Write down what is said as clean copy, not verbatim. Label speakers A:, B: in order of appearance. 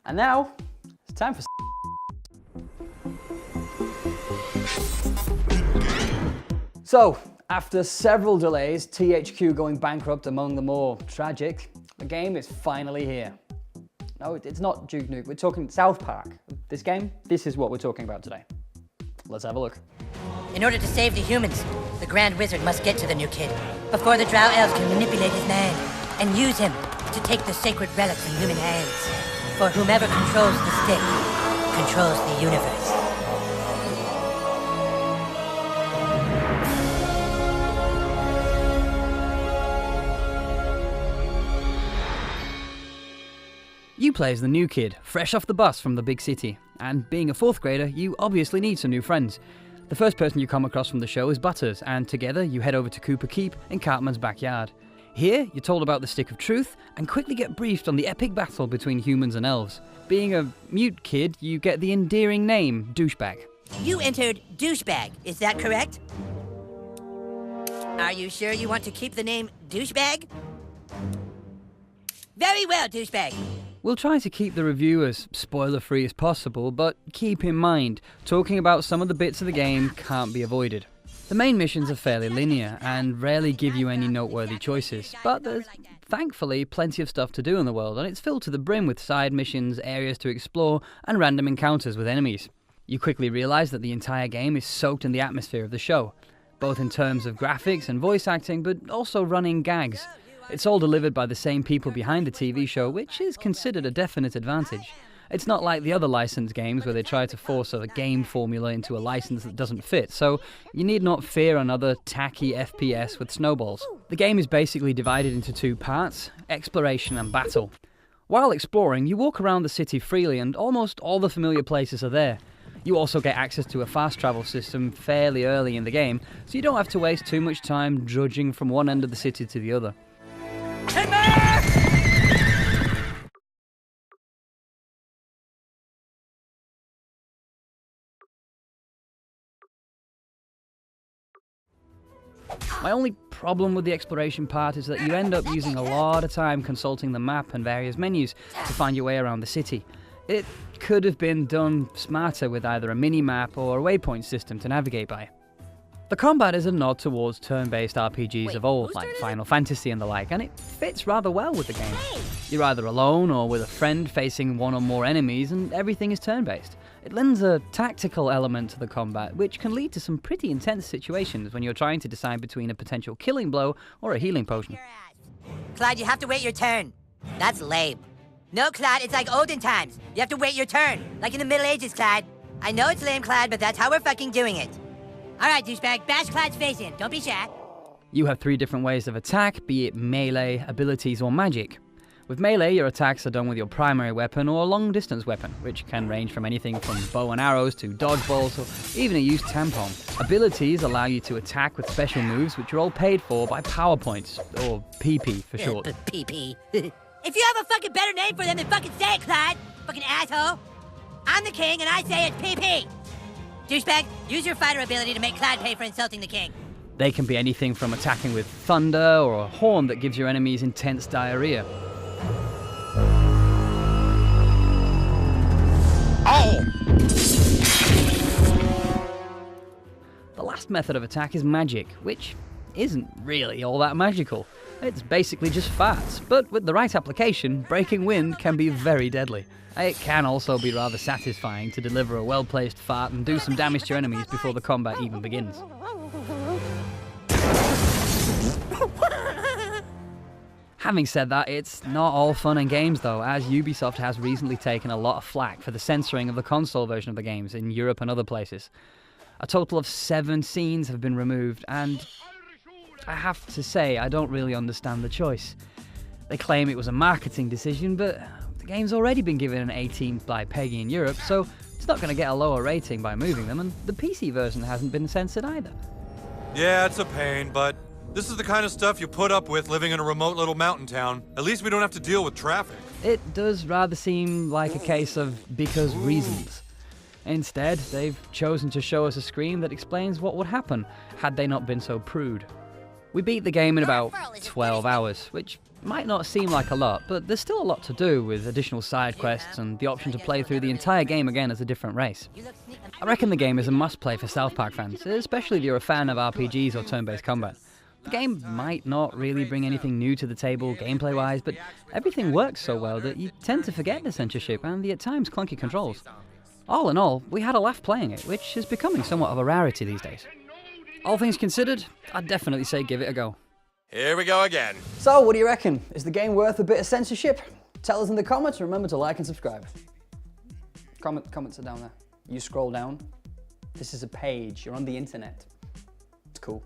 A: And now, it's time for... So, after several delays, THQ going bankrupt among the more tragic, the game is finally here. No, it's not Duke Nukem, we're talking South Park. This game, this is what we're talking about today. Let's have a look.
B: In order to save the humans, the Grand Wizard must get to the new kid before the Drow Elves can manipulate his mind and use him to take the sacred relic from human hands. For whomever controls the stick controls the universe.
A: You play as the new kid, fresh off the bus from the big city, and being a 4th grader, you obviously need some new friends. The first person you come across from the show is Butters, and together you head over to Cooper Keep in Cartman's backyard. Here, you're told about the Stick of Truth, and quickly get briefed on the epic battle between humans and elves. Being a mute kid, you get the endearing name, Douchebag.
B: You entered Douchebag, is that correct? Are you sure you want to keep the name Douchebag? Very well, Douchebag.
A: We'll try to keep the review as spoiler-free as possible, but keep in mind, talking about some of the bits of the game can't be avoided. The main missions are fairly linear, and rarely give you any noteworthy choices, but there's thankfully plenty of stuff to do in the world, and it's filled to the brim with side missions, areas to explore, and random encounters with enemies. You quickly realise that the entire game is soaked in the atmosphere of the show, both in terms of graphics and voice acting, but also running gags. It's all delivered by the same people behind the TV show, which is considered a definite advantage. It's not like the other licensed games where they try to force a game formula into a license that doesn't fit, so you need not fear another tacky FPS with snowballs. The game is basically divided into 2 parts, exploration and battle. While exploring, you walk around the city freely and almost all the familiar places are there. You also get access to a fast travel system fairly early in the game, so you don't have to waste too much time drudging from one end of the city to the other. My only problem with the exploration part is that you end up using a lot of time consulting the map and various menus to find your way around the city. It could have been done smarter with either a mini-map or a waypoint system to navigate by. The combat is a nod towards turn-based RPGs of old, like Final Fantasy and the like, and it fits rather well with the game. You're either alone or with a friend facing one or more enemies, and everything is turn-based. It lends a tactical element to the combat, which can lead to some pretty intense situations when you're trying to decide between a potential killing blow or a healing potion.
B: Clyde, you have to wait your turn. That's lame. No, Clyde, it's like olden times. You have to wait your turn, like in the Middle Ages, Clyde. I know it's lame, Clyde, but that's how we're fucking doing it. All right, douchebag, bash Clyde's face in. Don't be shy.
A: You have 3 different ways of attack, be it melee, abilities, or magic. With melee, your attacks are done with your primary weapon or long-distance weapon, which can range from anything from bow and arrows to dodgeballs or even a used tampon. Abilities allow you to attack with special moves, which are all paid for by power points, or PP for short.
B: PP. If you have a fucking better name for them, then fucking say it, Clyde. Fucking asshole. I'm the king, and I say it's PP. Douchebag, use your fighter ability to make Clyde pay for insulting the king.
A: They can be anything from attacking with thunder or a horn that gives your enemies intense diarrhea.
C: Oh!
A: The last method of attack is magic, which isn't really all that magical. It's basically just farts, but with the right application, breaking wind can be very deadly. It can also be rather satisfying to deliver a well-placed fart and do some damage to your enemies before the combat even begins. Having said that, it's not all fun and games though, as Ubisoft has recently taken a lot of flack for the censoring of the console version of the games in Europe and other places. A total of 7 scenes have been removed, and I have to say I don't really understand the choice. They claim it was a marketing decision, but the game's already been given an 18 by PEGI in Europe, so it's not going to get a lower rating by moving them, and the PC version hasn't been censored either.
C: Yeah, it's a pain, but this is the kind of stuff you put up with living in a remote little mountain town. At least we don't have to deal with traffic.
A: It does rather seem like a case of because reasons. Instead, they've chosen to show us a screen that explains what would happen had they not been so prude. We beat the game in about 12 hours, which Might not seem like a lot, but there's still a lot to do with additional side quests and the option to play through the entire game again as a different race. I reckon the game is a must-play for South Park fans, especially if you're a fan of RPGs or turn-based combat. The game might not really bring anything new to the table gameplay-wise, but everything works so well that you tend to forget the censorship and the at times clunky controls. All in all, we had a laugh playing it, which is becoming somewhat of a rarity these days. All things considered, I'd definitely say give it a go.
D: Here we go again.
A: So, what do you reckon? Is the game worth a bit of censorship? Tell us in the comments, and remember to like and subscribe. Comments are down there. You scroll down. This is a page, you're on the internet. It's cool.